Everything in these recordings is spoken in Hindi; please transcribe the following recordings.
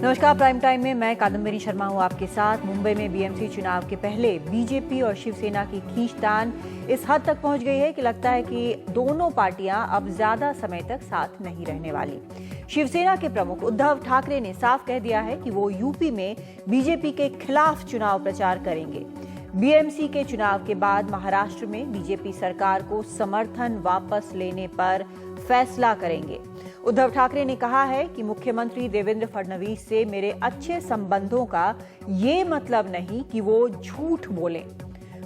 नमस्कार, प्राइम टाइम में मैं कादम्बरी शर्मा हूं आपके साथ। मुंबई में बीएमसी चुनाव के पहले बीजेपी और शिवसेना की खींचतान इस हद तक पहुंच गई है कि लगता है कि दोनों पार्टियां अब ज्यादा समय तक साथ नहीं रहने वाली। शिवसेना के प्रमुख उद्धव ठाकरे ने साफ कह दिया है कि वो यूपी में बीजेपी के खिलाफ चुनाव प्रचार करेंगे। बीएमसी के चुनाव के बाद महाराष्ट्र में बीजेपी सरकार को समर्थन वापस लेने पर फैसला करेंगे। उद्धव ठाकरे ने कहा है कि मुख्यमंत्री देवेंद्र फडणवीस से मेरे अच्छे संबंधों का ये मतलब नहीं कि वो झूठ बोलें।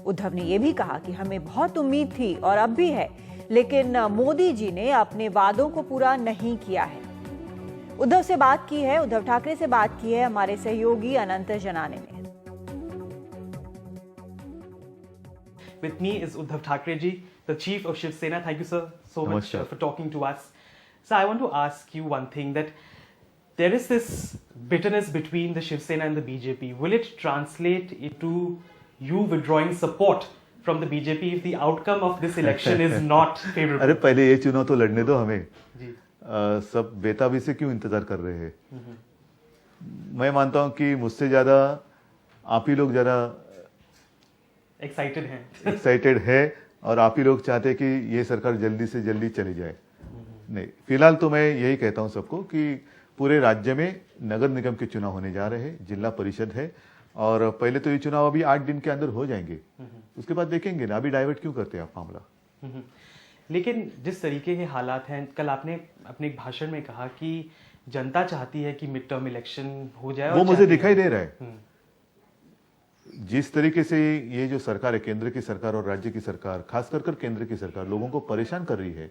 उद्धव ने यह भी कहा कि हमें बहुत उम्मीद थी और अब भी है, लेकिन मोदी जी ने अपने वादों को पूरा नहीं किया है। उद्धव ठाकरे से बात की है हमारे सहयोगी अनंत जनाने ने। With me is Uddhav Thackeray ji, the chief of Shiv Sena. Thank you, sir, so much for talking to us. So I want to ask you one thing, that there is this bitterness between the Shiv Sena and the BJP. Will it translate into you withdrawing support from the BJP if the outcome of this election is not favorable? अरे पहले ये चुनाव तो लड़ने दो हमें जी। सब बेताबी से क्यों इंतजार कर रहे हैं? मैं मानता हूं कि मुझसे ज्यादा आप ही लोग जरा एक्साइटेड है और आप ही लोग चाहते हैं कि ये सरकार जल्दी से जल्दी चली जाए। नहीं, फिलहाल तो मैं यही कहता हूं सबको कि पूरे राज्य में नगर निगम के चुनाव होने जा रहे हैं, जिला परिषद है, और पहले तो ये चुनाव अभी 8 दिन के अंदर हो जाएंगे, उसके बाद देखेंगे ना। अभी डाइवर्ट क्यों करते हैं आप मामला? लेकिन जिस तरीके के हालात हैं, कल आपने अपने एक भाषण में कहा कि जनता चाहती है कि मिड टर्म इलेक्शन हो जाए, वो मुझे दिखाई दे रहा है। जिस तरीके से ये जो सरकार है, केंद्र की सरकार और राज्य की सरकार, खास कर केंद्र की सरकार लोगों को परेशान कर रही है।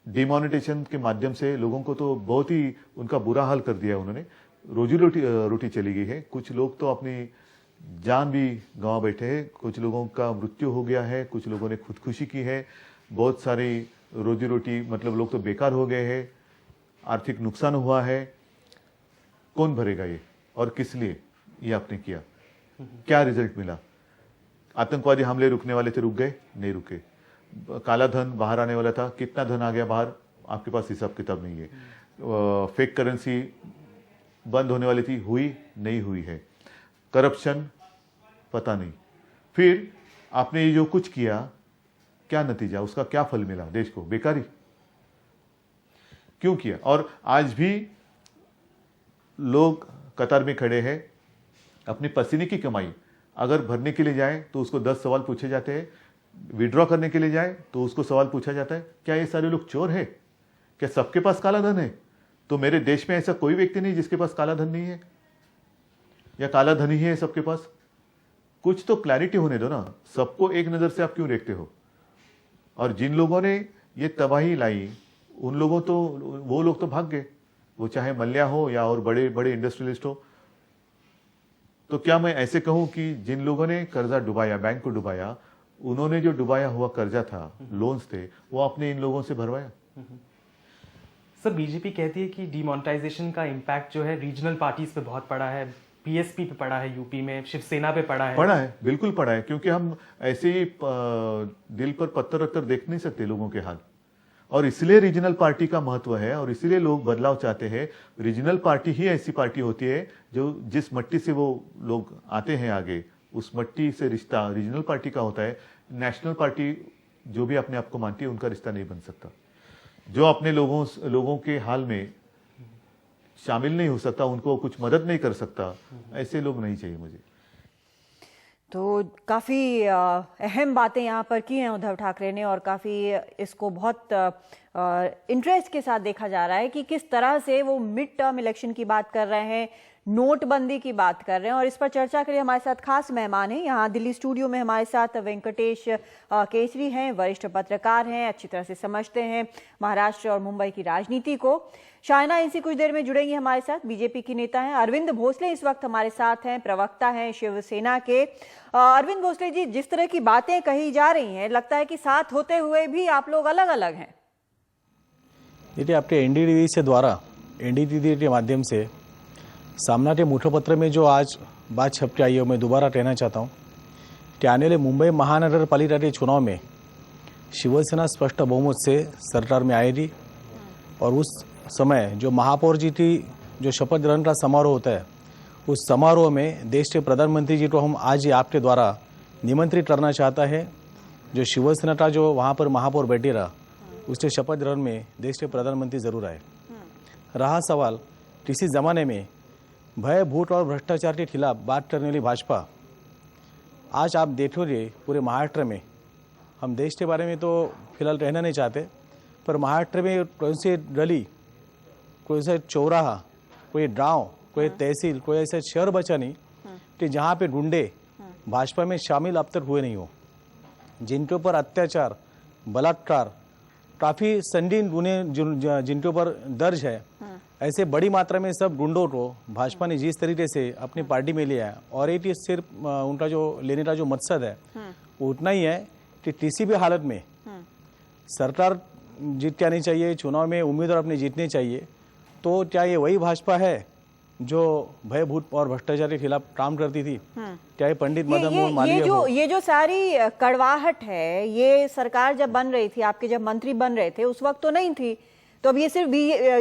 डिमोनेटाइजेशन के माध्यम से लोगों को तो बहुत ही उनका बुरा हाल कर दिया उन्होंने। रोजी रोटी चली गई है। कुछ लोग तो अपनी जान भी गंवा बैठे हैं, कुछ लोगों का मृत्यु हो गया है, कुछ लोगों ने खुदकुशी की है। बहुत सारी रोजी रोटी मतलब लोग तो बेकार हो गए हैं, आर्थिक नुकसान हुआ है। कौन भरेगा ये और किस लिए ये आपने किया? क्या रिजल्ट मिला? आतंकवादी हमले रुकने वाले थे, रुक गए? नहीं रुके। काला धन बाहर आने वाला था, कितना धन आ गया बाहर? आपके पास हिसाब किताब नहीं है। फेक करेंसी बंद होने वाली थी, हुई नहीं हुई है। करप्शन पता नहीं। फिर आपने ये जो कुछ किया, क्या नतीजा, उसका क्या फल मिला देश को? बेकारी। क्यों किया? और आज भी लोग कतार में खड़े हैं, अपनी पसीने की कमाई अगर भरने के लिए जाए तो उसको 10 सवाल पूछे जाते हैं, विड्रॉ करने के लिए जाए तो उसको सवाल पूछा जाता है, क्या ये सारे लोग चोर है? क्या सबके पास काला धन है? तो मेरे देश में ऐसा कोई व्यक्ति नहीं जिसके पास काला धन नहीं है, या काला धन ही है सबके पास। कुछ तो क्लैरिटी होने दो ना। सबको एक नजर से आप क्यों देखते हो? और जिन लोगों ने ये तबाही लाई, उन लोगों तो वो लोग तो भाग गए, वो चाहे मल्ल्या हो या और बड़े बड़े इंडस्ट्रियलिस्ट हो। तो क्या मैं ऐसे कहूं कि जिन लोगों ने कर्जा डुबाया, बैंक को डुबाया, उन्होंने जो डुबाया हुआ कर्जा था, लोन्स थे, वो आपने इन लोगों से भरवाया? सर, बीजेपी कहती है कि डिमोनेटाइजेशन का इम्पैक्ट जो है रीजनल पार्टीज पे बहुत पड़ा है, बीएसपी पे पड़ा है, यूपी में शिवसेना पे पड़ा है, बिल्कुल पड़ा है। क्योंकि हम ऐसे ही दिल पर पत्थर रखकर देख नहीं सकते लोगों के हाल, और इसलिए रीजनल पार्टी का महत्व है और इसलिए लोग बदलाव चाहते हैं। रीजनल पार्टी ही ऐसी पार्टी होती है जो जिस मट्टी से वो लोग आते हैं आगे, उस मट्टी से रिश्ता रीजनल पार्टी का होता है। नेशनल पार्टी जो भी अपने आप को मानती है, उनका रिश्ता नहीं बन सकता। जो अपने लोगों के हाल में शामिल नहीं हो सकता, उनको कुछ मदद नहीं कर सकता, ऐसे लोग नहीं चाहिए मुझे। तो काफ़ी अहम बातें यहाँ पर की हैं उद्धव ठाकरे ने, और काफ़ी इसको बहुत इंटरेस्ट के साथ देखा जा रहा है कि किस तरह से वो मिड टर्म इलेक्शन की बात कर रहे हैं, नोटबंदी की बात कर रहे हैं। और इस पर चर्चा के लिए हमारे साथ खास मेहमान हैं। यहाँ दिल्ली स्टूडियो में हमारे साथ वेंकटेश केसरी हैं, वरिष्ठ पत्रकार हैं, अच्छी तरह से समझते हैं महाराष्ट्र और मुंबई की राजनीति को। शायना इनसे कुछ देर में जुड़ेंगी हमारे साथ, बीजेपी की नेता हैं। अरविंद भोसले इस वक्त हमारे साथ हैं, प्रवक्ता हैं शिवसेना के। अरविंद भोसले जी, जिस तरह की बातें कही जा रही हैं, लगता है कि साथ होते हुए भी आप लोग अलग अलग हैं। देखिए, आपके एनडीटीवी के माध्यम से सामना के मुखपत्र में जो आज बात छप के आई है, मैं दोबारा कहना चाहता हूँ कि आने वाले मुंबई महानगर पालिका के चुनाव में शिवसेना स्पष्ट बहुमत से सरकार में आएगी और उस समय जो महापौर जी की जो शपथ ग्रहण का समारोह होता है, उस समारोह में देश के प्रधानमंत्री जी को हम आज ही आपके द्वारा निमंत्रित करना चाहता है। जो शिवसेना का जो वहाँ पर महापौर बैठे रहा, उसके शपथ ग्रहण में देश के प्रधानमंत्री जरूर आए। रहा सवाल किसी ज़माने में भय, भूत और भ्रष्टाचार के खिलाफ बात करने वाली भाजपा, आज आप देखोगे पूरे महाराष्ट्र में, हम देश के बारे में तो फिलहाल कहना नहीं चाहते, पर महाराष्ट्र में कौन सी गली, कोई सा चौराहा, कोई गांव, कोई तहसील, कोई ऐसा शहर बचा नहीं कि जहाँ पे गुंडे भाजपा में शामिल अब तक हुए नहीं हो। जिनके ऊपर अत्याचार, बलात्कार, काफ़ी संगीन गुने जिनके ऊपर दर्ज है, ऐसे बड़ी मात्रा में सब गुंडों को भाजपा ने जिस तरीके से अपनी पार्टी में लिया है, और ये सिर्फ उनका जो लेने का जो मकसद है वो उतना ही है कि किसी भी हालत में सरकार जीत के आनी चाहिए, चुनाव में उम्मीदवार अपने जीतने चाहिए। तो क्या ये वही भाजपा है जो भय, भूत और भ्रष्टाचार के खिलाफ काम करती थी? क्या ये पंडित मदन मोहन मालवीय हो? ये जो सारी कड़वाहट है, ये सरकार जब बन रही थी, आपके जब मंत्री बन रहे थे उस वक्त तो नहीं थी। तो अब ये सिर्फ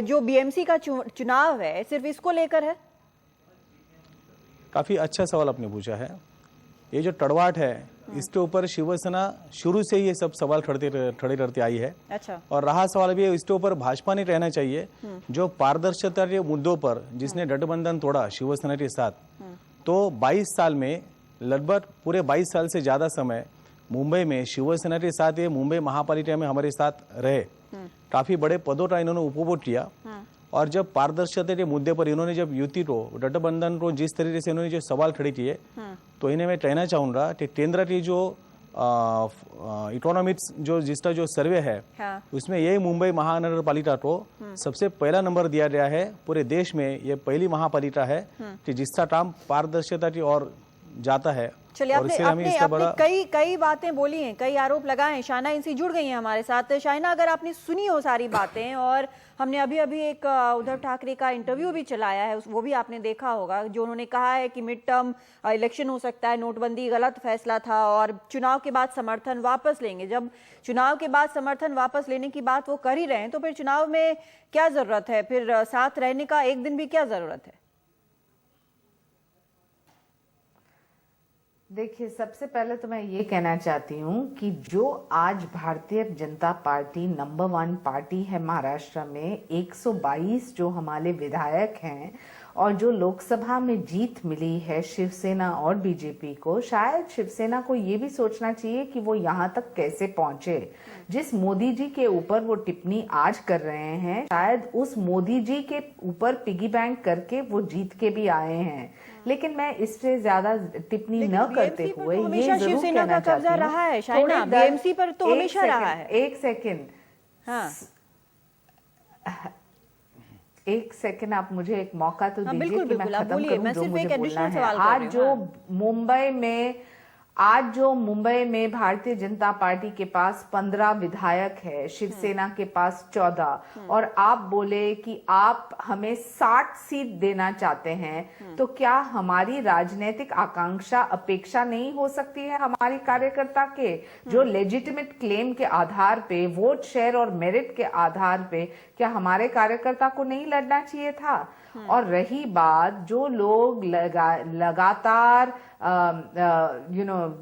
जो बीएमसी का चुनाव है, सिर्फ इसको लेकर है? काफी अच्छा सवाल आपने पूछा है। ये जो कड़वाहट है, इसके ऊपर शिवसेना शुरू से ही ये सब सवाल खड़े करते आई है। अच्छा। और रहा सवाल भी इसके ऊपर भाजपा ने कहना चाहिए, जो पारदर्शिता के मुद्दों पर जिसने गठबंधन तोड़ा शिवसेना के साथ, तो 22 साल में लगभग पूरे 22 साल से ज्यादा समय मुंबई में शिवसेना के साथ, ये मुंबई महापालिका में हमारे साथ रहे, काफी बड़े पदों का इन्होंने उपभोग किया। और जब पारदर्शिता के मुद्दे पर इन्होंने जब युति को, गठबंधन को जिस तरीके से इन्होंने जो सवाल खड़े किए, तो इन्हें मैं कहना चाहूंगा कि केंद्र की जो इकोनॉमिक्स जो जिसका जो सर्वे है, उसमें यही मुंबई महानगर पालिका को सबसे पहला नंबर दिया गया है। पूरे देश में ये पहली महापालिका है कि जिसका काम पारदर्शिता की ओर जाता है। चलिए, आपने कई बातें बोली हैं, कई आरोप लगाए हैं। शाइना इनसे जुड़ गई हैं हमारे साथ। शाइना, अगर आपने सुनी हो सारी बातें, और हमने अभी एक उद्धव ठाकरे का इंटरव्यू भी चलाया है, वो भी आपने देखा होगा, जो उन्होंने कहा है कि मिड टर्म इलेक्शन हो सकता है, नोटबंदी गलत फैसला था और चुनाव के बाद समर्थन वापस लेंगे। जब चुनाव के बाद समर्थन वापस लेने की बात वो कर ही रहे हैं, तो फिर चुनाव में क्या जरूरत है? फिर साथ रहने का एक दिन भी क्या जरूरत है? देखिए, सबसे पहले तो मैं ये कहना चाहती हूँ कि जो आज Bharatiya Janata party number 1 party है महाराष्ट्र में, 122 जो हमारे विधायक हैं और जो लोकसभा में जीत मिली है शिवसेना और बीजेपी को, शायद शिवसेना को ये भी सोचना चाहिए कि वो यहाँ तक कैसे पहुंचे। जिस मोदी जी के ऊपर वो टिप्पणी आज कर रहे हैं, शायद उस मोदी जी के ऊपर पिगी बैंक करके वो जीत के भी आए हैं। लेकिन मैं इससे ज्यादा टिप्पणी न करते हुए ये जरूर कहना चाहती हूँ, रहा है शाइना, बीएमसी पर तो हमेशा रहा है। एक सेकंड, हाँ, एक सेकंड आप मुझे एक मौका तो दीजिए कि मैं खत्म करूं जो मुझे बोलना है। आज जो मुंबई में भारतीय जनता पार्टी के पास 15 विधायक है, शिवसेना के पास 14, और आप बोले कि आप हमें 60 सीट देना चाहते हैं, तो क्या हमारी राजनीतिक आकांक्षा अपेक्षा नहीं हो सकती है हमारी कार्यकर्ता के, जो लेजिटिमेट क्लेम के आधार पे, वोट शेयर और मेरिट के आधार पे, क्या हमारे कार्यकर्ता को नहीं लड़ना चाहिए था? और रही बात जो लोग लगातार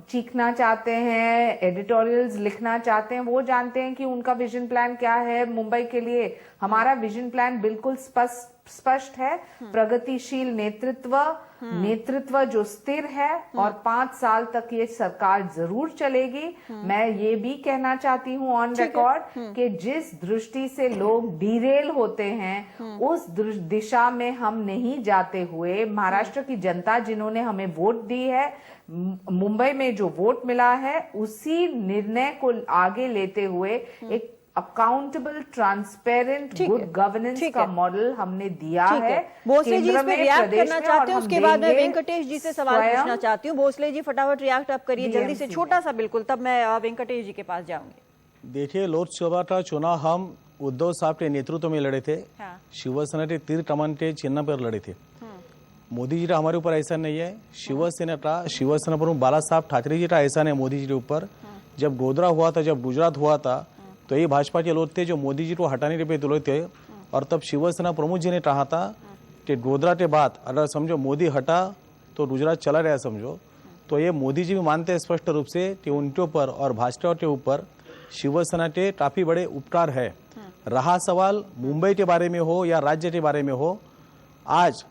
चीखना चाहते हैं, एडिटोरियल्स लिखना चाहते हैं, वो जानते हैं कि उनका विजन प्लान क्या है मुंबई के लिए। हमारा विजन प्लान बिल्कुल स्पष्ट है, प्रगतिशील नेतृत्व जो स्थिर है, और 5 साल तक ये सरकार जरूर चलेगी। मैं ये भी कहना चाहती हूँ ऑन रिकॉर्ड कि जिस दृष्टि से लोग डीरेल होते हैं, उस दिशा में हम नहीं जाते हुए, महाराष्ट्र की जनता जिन्होंने हमें वोट दी है, मुंबई में जो वोट मिला है, उसी निर्णय को आगे लेते हुए एक अकाउंटेबल, ट्रांसपेरेंट, गुड गवर्नेंस का मॉडल हमने दिया है। भोसले जी इस पे रिएक्ट करना चाहते हैं, उसके बाद मैं वेंकटेश जी से सवाल पूछना चाहती हूँ। भोसले जी फटाफट रिएक्ट आप करिए जल्दी से, छोटा सा बिल्कुल, तब मैं वेंकटेश जी के पास जाऊंगी। देखिए, लोकसभा का चुनाव हम उद्धव साहब के नेतृत्व में लड़े थे, शिवसेना के तीर कमान के चिन्ह पर लड़े थे। मोदी जी का हमारे ऊपर ऐसा नहीं है, शिवसेना प्रमुख बाला साहब ठाकरे जी का ऐसा नहीं मोदी जी के ऊपर। जब गोधरा हुआ था, जब गुजरात हुआ था, तो ये भाजपा के लोग थे जो मोदी जी को हटाने के पे तुले थे, और तब शिवसेना प्रमुख जी ने कहा था कि गोधरा के बाद अगर समझो मोदी हटा तो गुजरात चला गया समझो, तो ये मोदी जी भी मानते हैं स्पष्ट रूप से कि उनके ऊपर और भाजपा के ऊपर शिवसेना के काफी बड़े उपकार है। रहा सवाल मुंबई के बारे में हो या राज्य के बारे में हो, आज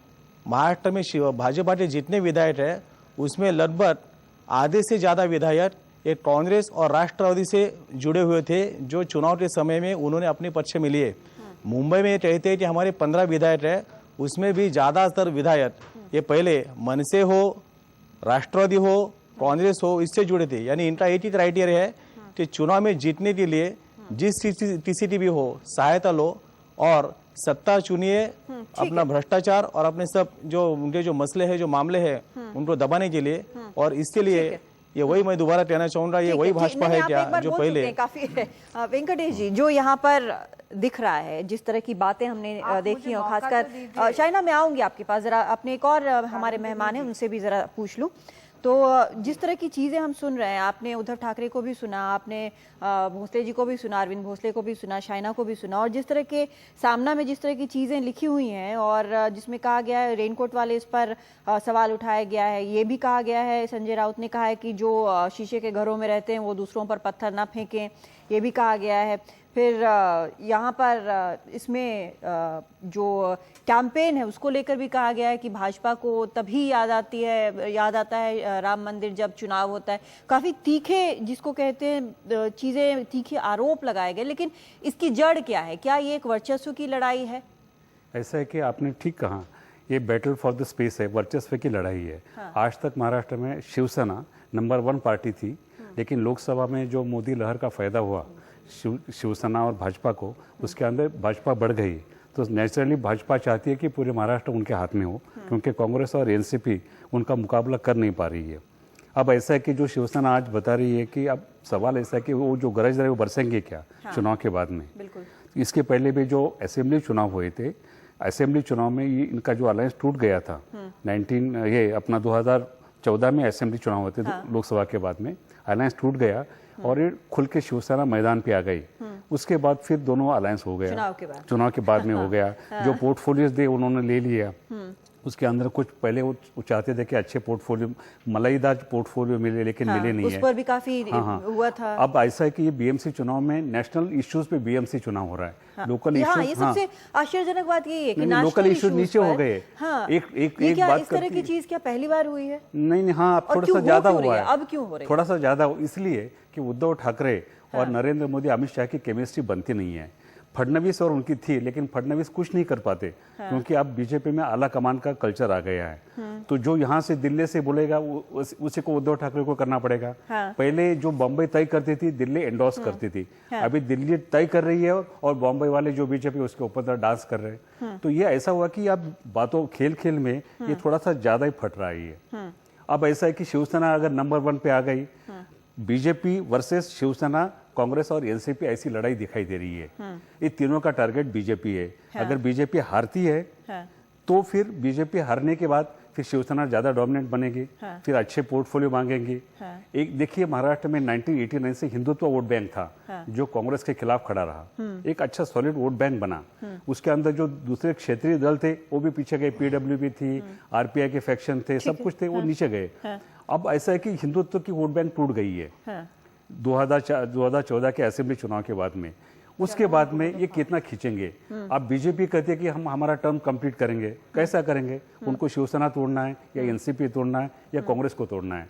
महाराष्ट्र में भाजपा के जितने विधायक है उसमें लगभग आधे से ज्यादा विधायक ये कांग्रेस और राष्ट्रवादी से जुड़े हुए थे, जो चुनाव के समय में उन्होंने अपने पक्ष में लिए। मुंबई में ये कहते हैं कि हमारे 15 विधायक है, उसमें भी ज्यादातर विधायक ये पहले मनसे हो, राष्ट्रवादी हो, कांग्रेस हो, इससे जुड़े थे। यानी इनका एक ही क्राइटेरिया है कि चुनाव में जीतने के लिए जिस किसी की भी हो सहायता लो और सत्ता चुनिए, अपना भ्रष्टाचार और अपने सब जो उनके जो मसले हैं, जो मामले हैं उनको दबाने के लिए। और इसके लिए ये वही मैं दोबारा कहना चाहूंगा, ये वही भाजपा है क्या जो पहले काफी वेंकटेश जी जो यहाँ पर दिख रहा है, जिस तरह की बातें हमने देखी हैं, खासकर शाइना मैं आऊंगी आपके पास, जरा अपने एक और हमारे मेहमान हैं उनसे भी जरा पूछ लूं। तो जिस तरह की चीजें हम सुन रहे हैं, आपने उद्धव ठाकरे को भी सुना, आपने भोसले जी को भी सुना, अरविंद भोसले को भी सुना, शाइना को भी सुना, और जिस तरह के सामना में जिस तरह की चीजें लिखी हुई हैं और जिसमें कहा गया है रेनकोट वाले इस पर सवाल उठाया गया है, ये भी कहा गया है, संजय राउत ने कहा है कि जो शीशे के घरों में रहते हैं वो दूसरों पर पत्थर ना फेंकें, ये भी कहा गया है। फिर यहाँ पर इसमें जो कैंपेन है उसको लेकर भी कहा गया है कि भाजपा को तभी याद आता है राम मंदिर जब चुनाव होता है। काफी तीखे जिसको कहते हैं चीजें, तीखे आरोप लगाए गए, लेकिन इसकी जड़ क्या है? क्या ये एक वर्चस्व की लड़ाई है? ऐसा है कि आपने ठीक कहा, ये बैटल फॉर द स्पेस है, वर्चस्व की लड़ाई है। हाँ। आज तक महाराष्ट्र में शिवसेना नंबर 1 पार्टी थी, लेकिन लोकसभा में जो मोदी लहर का फायदा हुआ शिवसेना और भाजपा को, उसके अंदर भाजपा बढ़ गई। तो नेचुरली भाजपा चाहती है कि पूरे महाराष्ट्र उनके हाथ में हो, क्योंकि कांग्रेस और एनसीपी उनका मुकाबला कर नहीं पा रही है। अब ऐसा है कि जो शिवसेना आज बता रही है कि अब सवाल ऐसा है कि वो जो गरज रहे वो बरसेंगे क्या चुनाव के बाद में। बिल्कुल। इसके पहले भी जो असेंबली चुनाव हुए थे, असेंबली चुनाव में ये इनका जो अलायंस टूट गया था 2014 में असेंबली चुनाव होते थे, लोकसभा के बाद में अलायंस टूट गया और ये खुल के शिवसेना मैदान पे आ गई। उसके बाद फिर दोनों अलायंस हो गया, चुनाव के बाद में हो गया। जो पोर्टफोलियोज दे उन्होंने ले लिया, उसके अंदर कुछ पहले वो चाहते थे कि अच्छे पोर्टफोलियो, मलाईदार पोर्टफोलियो मिले, लेकिन मिले नहीं उस है। पर भी काफी हुआ था। अब ऐसा है कि ये बीएमसी चुनाव में नेशनल इश्यूज पे बीएमसी चुनाव हो रहा है। लोकल इश्यूज, ये सबसे आश्चर्यजनक बात ये है कि लोकल इश्यूज नीचे हो गए। एक बात इस तरह की चीज क्या पहली बार हुई है? नहीं, हाँ, अब थोड़ा सा ज्यादा हुआ है। अब क्यों हो रही है? थोड़ा सा ज्यादा इसलिए कि उद्धव ठाकरे और नरेंद्र मोदी, अमित शाह की केमिस्ट्री बनती नहीं है। फडणवीस और उनकी थी, लेकिन फडणवीस कुछ नहीं कर पाते, क्योंकि अब बीजेपी में आला कमान का कल्चर आ गया है। तो जो यहाँ से दिल्ली से बोलेगा उसी को उद्धव ठाकरे को करना पड़ेगा। पहले जो बम्बई तय करती थी, दिल्ली एंडोर्स करती थी। अभी दिल्ली तय कर रही है और बॉम्बे वाले जो बीजेपी उसके ऊपर डांस कर रहे हैं। तो ये ऐसा हुआ कि अब बातों खेल में ये थोड़ा सा ज्यादा ही फट रहा है। अब ऐसा है कि शिवसेना अगर नंबर 1 पे आ गई, बीजेपी वर्सेस शिवसेना, कांग्रेस और एनसीपी, ऐसी लड़ाई दिखाई दे रही है। ये तीनों का टारगेट बीजेपी है। अगर बीजेपी हारती है तो फिर बीजेपी हारने के बाद फिर शिवसेना ज्यादा डोमिनेंट बनेगी, फिर अच्छे पोर्टफोलियो मांगेंगी। एक देखिए, महाराष्ट्र में 1989 से हिंदुत्व वोट बैंक था जो कांग्रेस के खिलाफ खड़ा रहा, एक अच्छा सॉलिड वोट बैंक बना। उसके अंदर जो दूसरे क्षेत्रीय दल थे वो भी पीछे गए, पीडब्ल्यूबी थी, आरपीआई के फैक्शन थे, सब कुछ थे, वो नीचे गए। अब ऐसा है कि हिंदुत्व की वोट बैंक टूट गई है 2014 के असेंबली चुनाव के बाद में। उसके बाद में ये कितना खींचेंगे? अब बीजेपी कहती है कि हम हमारा टर्म कंप्लीट करेंगे। कैसा करेंगे? उनको शिवसेना तोड़ना है या एनसीपी तोड़ना है या कांग्रेस को तोड़ना है?